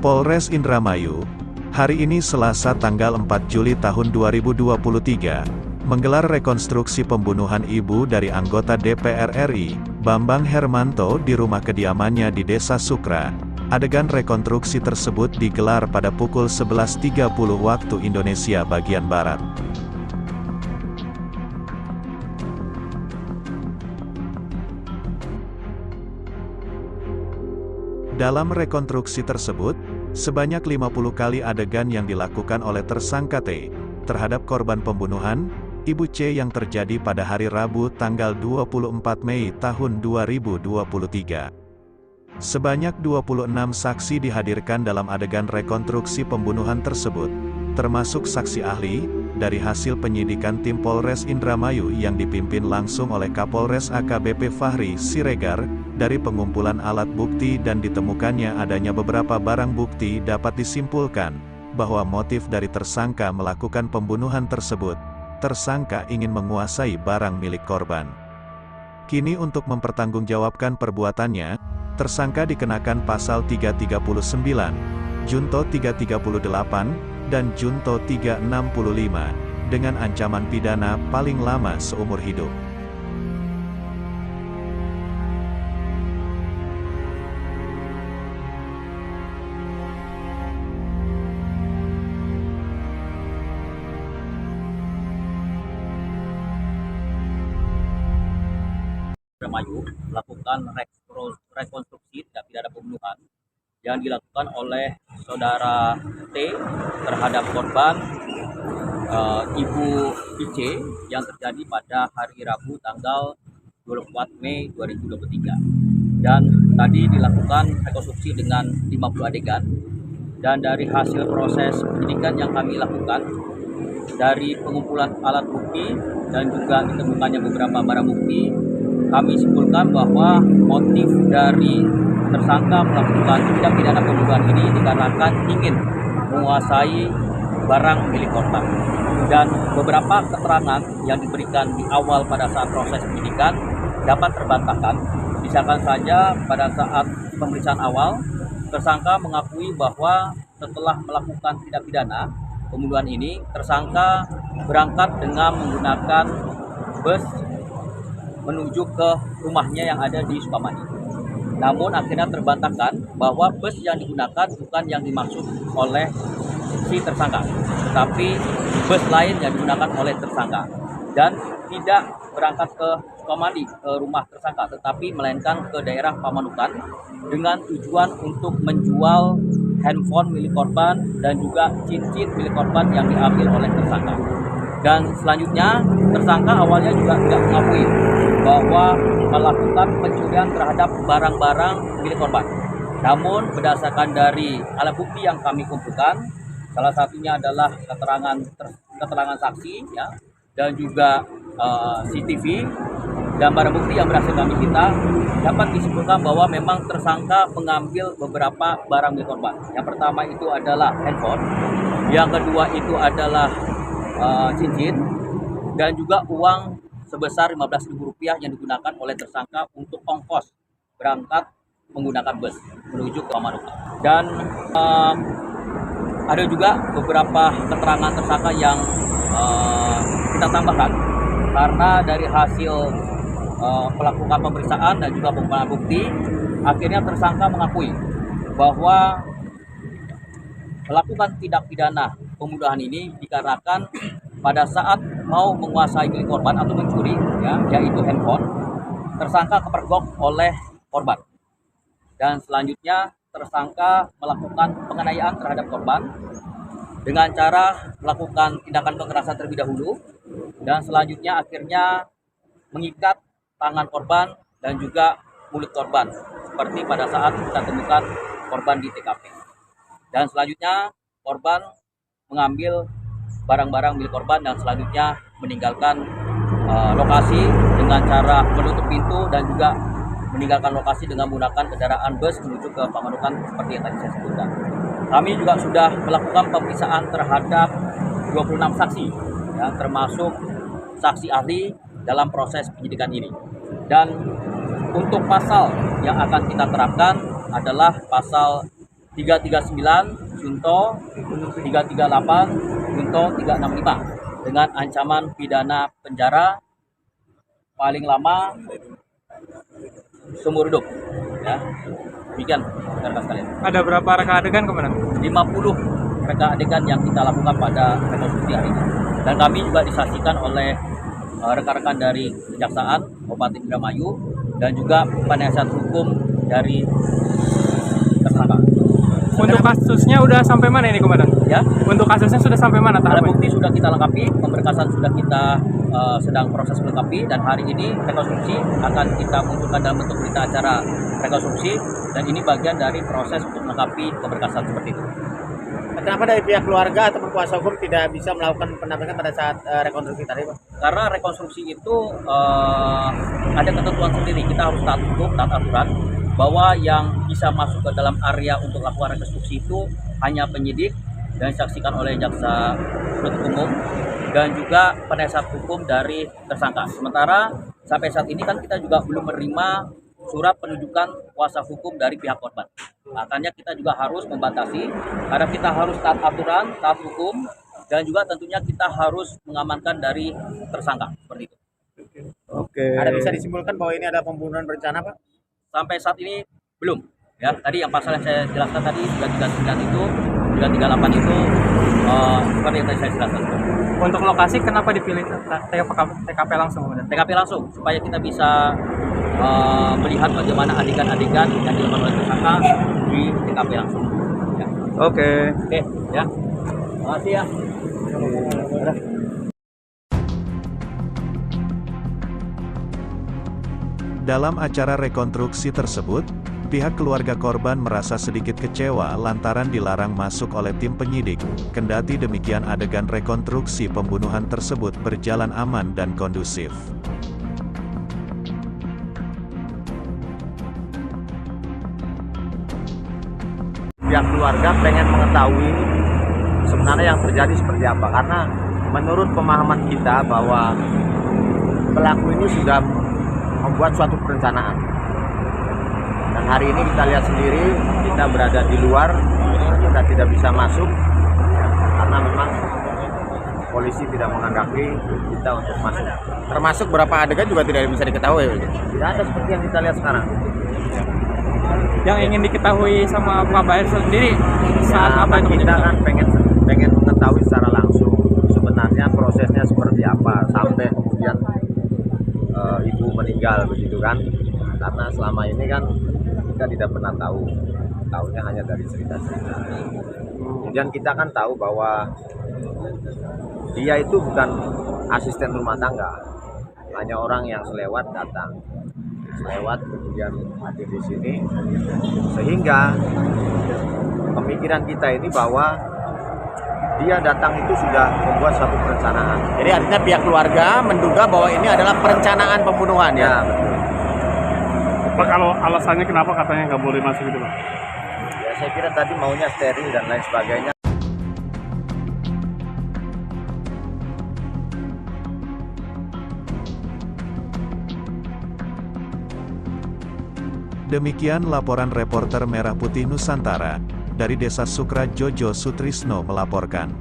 Polres Indramayu, hari ini Selasa tanggal 4 Juli tahun 2023, menggelar rekonstruksi pembunuhan ibu dari anggota DPR RI, Bambang Hermanto di rumah kediamannya di Desa Sukra. Adegan rekonstruksi tersebut digelar pada pukul 11.30 waktu Indonesia bagian Barat. Dalam rekonstruksi tersebut, sebanyak 50 kali adegan yang dilakukan oleh tersangka T terhadap korban pembunuhan, Ibu C yang terjadi pada hari Rabu tanggal 24 Mei tahun 2023. Sebanyak 26 saksi dihadirkan dalam adegan rekonstruksi pembunuhan tersebut, termasuk saksi ahli, dari hasil penyidikan tim Polres Indramayu yang dipimpin langsung oleh Kapolres AKBP Fahri Siregar. Dari pengumpulan alat bukti dan ditemukannya adanya beberapa barang bukti dapat disimpulkan bahwa motif dari tersangka melakukan pembunuhan tersebut, tersangka ingin menguasai barang milik korban. Kini untuk mempertanggungjawabkan perbuatannya, tersangka dikenakan pasal 339, Junto 338, dan Junto 365, dengan ancaman pidana paling lama seumur hidup. Indramayu melakukan rekonstruksi tindak pidana pembunuhan yang dilakukan oleh saudara T terhadap korban Ibu IC yang terjadi pada hari Rabu tanggal 24 Mei 2023. Dan tadi dilakukan rekonstruksi dengan 50 adegan, dan dari hasil proses penyidikan yang kami lakukan, dari pengumpulan alat bukti dan juga ditemukannya beberapa barang bukti, kami simpulkan bahwa motif dari tersangka melakukan tindak pidana pembunuhan ini dikarenakan ingin menguasai barang milik korban. Dan beberapa keterangan yang diberikan di awal pada saat proses penyidikan dapat terbantahkan. Misalkan saja pada saat pemeriksaan awal, tersangka mengakui bahwa setelah melakukan tindak pidana pembunuhan ini, tersangka berangkat dengan menggunakan bus menuju ke rumahnya yang ada di Sukamandi. Namun akhirnya terbantahkan bahwa bus yang digunakan bukan yang dimaksud oleh si tersangka, tetapi bus lain yang digunakan oleh tersangka, dan tidak berangkat ke Sukamandi, ke rumah tersangka, tetapi melainkan ke daerah Pamanukan dengan tujuan untuk menjual handphone milik korban dan juga cincin milik korban yang diambil oleh tersangka. Dan selanjutnya, tersangka awalnya juga tidak mengakui bahwa melakukan pencurian terhadap barang-barang milik korban. Namun berdasarkan dari alat bukti yang kami kumpulkan, salah satunya adalah keterangan saksi, ya, dan juga CCTV dan barang bukti yang berhasil kami sita, dapat disimpulkan bahwa memang tersangka mengambil beberapa barang milik korban. Yang pertama itu adalah handphone, yang kedua itu adalah cincin, dan juga uang sebesar Rp15.000 yang digunakan oleh tersangka untuk ongkos berangkat menggunakan bus menuju ke Pamanukan. Dan ada juga beberapa keterangan tersangka yang kita tambahkan, karena dari hasil melakukan pemeriksaan dan juga pengumpulan bukti, akhirnya tersangka mengakui bahwa melakukan tindak pidana pembunuhan ini dikarenakan pada saat mau menguasai milik korban atau mencuri, ya, yaitu handphone, tersangka kepergok oleh korban. Dan selanjutnya tersangka melakukan penganiayaan terhadap korban dengan cara melakukan tindakan kekerasan terlebih dahulu, dan selanjutnya akhirnya mengikat tangan korban dan juga mulut korban, seperti pada saat kita temukan korban di TKP. Dan selanjutnya korban mengambil barang-barang milik korban dan selanjutnya meninggalkan lokasi dengan cara menutup pintu dan juga meninggalkan lokasi dengan menggunakan kendaraan bus menuju ke Pamanukan seperti yang tadi saya sebutkan. Kami juga sudah melakukan pemeriksaan terhadap 26 saksi, ya, termasuk saksi ahli dalam proses penyidikan ini. Dan untuk pasal yang akan kita terapkan adalah pasal 339 junto 338 junto 365 dengan ancaman pidana penjara paling lama seumur hidup. Ya, demikian rekan sekalian. Ada berapa reka adegan, Komandan? 50 reka adegan yang kita lakukan pada rekonstruksi hari ini. Dan kami juga disaksikan oleh rekan-rekan dari Kejaksaan Kabupaten Indramayu dan juga penasihat hukum dari tersangka. Untuk kasusnya udah sampai mana ini, Komandan? Ya, Untuk kasusnya sudah sampai mana alat tahapannya? bukti sudah kita lengkapi, pemberkasan sudah kita sedang proses melengkapi, dan hari ini rekonstruksi akan kita munculkan dalam bentuk berita acara rekonstruksi, dan ini bagian dari proses untuk melengkapi pemberkasan seperti itu. Kenapa dari pihak keluarga atau kuasa hukum tidak bisa melakukan pendampingan pada saat rekonstruksi tadi, Pak? Karena rekonstruksi itu ada ketentuan sendiri, kita harus taat hukum, taat aturan, bahwa yang bisa masuk ke dalam area untuk lakukan rekonstruksi itu hanya penyidik dan disaksikan oleh jaksa penuntut umum dan juga penasihat hukum dari tersangka. Sementara sampai saat ini kan kita juga belum menerima surat penunjukan kuasa hukum dari pihak korban. Makanya kita juga harus membatasi, karena kita harus taat aturan, taat hukum, dan juga tentunya kita harus mengamankan dari tersangka seperti itu. Oke. Ada bisa disimpulkan bahwa ini adalah pembunuhan berencana, Pak? Sampai saat ini belum. Ya, tadi yang pasal yang saya jelaskan tadi 339 itu, 338 itu seperti yang tadi saya jelaskan. Untuk lokasi kenapa dipilih TKP langsung, Komandan? TKP langsung supaya kita bisa melihat bagaimana adegan-adegan yang dilakukan oleh tersangka di TKP langsung. Ya. Oke. Oke, ya. Terima kasih ya. Dalam acara rekonstruksi tersebut, pihak keluarga korban merasa sedikit kecewa lantaran dilarang masuk oleh tim penyidik. Kendati demikian, adegan rekonstruksi pembunuhan tersebut berjalan aman dan kondusif. Pihak keluarga pengen mengetahui sebenarnya yang terjadi seperti apa, karena menurut pemahaman kita bahwa pelaku ini sudah membuat suatu perencanaan, dan hari ini kita lihat sendiri, kita berada di luar, kita tidak bisa masuk karena memang polisi tidak menghendaki kita untuk masuk. Termasuk berapa adegan juga tidak bisa diketahui. Tidak ada seperti yang kita lihat sekarang. Yang ingin diketahui sama Pak Baer sendiri saat apa itu kita kan pengen mengetahui secara langsung sebenarnya prosesnya seperti apa sampai kemudian ibu meninggal begitu kan, karena selama ini kan kita tidak pernah tahunya hanya dari cerita-cerita. Kemudian kita kan tahu bahwa dia itu bukan asisten rumah tangga, hanya orang yang selewat datang, kemudian hadir di sini, sehingga pemikiran kita ini bahwa dia datang itu sudah membuat satu perencanaan. Jadi artinya pihak keluarga menduga bahwa ini adalah perencanaan pembunuhan ya? Betul. Pak, kalau alasannya kenapa katanya nggak boleh masuk gitu, Pak? Ya saya kira tadi maunya steril dan lain sebagainya. Demikian laporan reporter Merah Putih Nusantara, dari Desa Sukra Jojo Sutrisno melaporkan.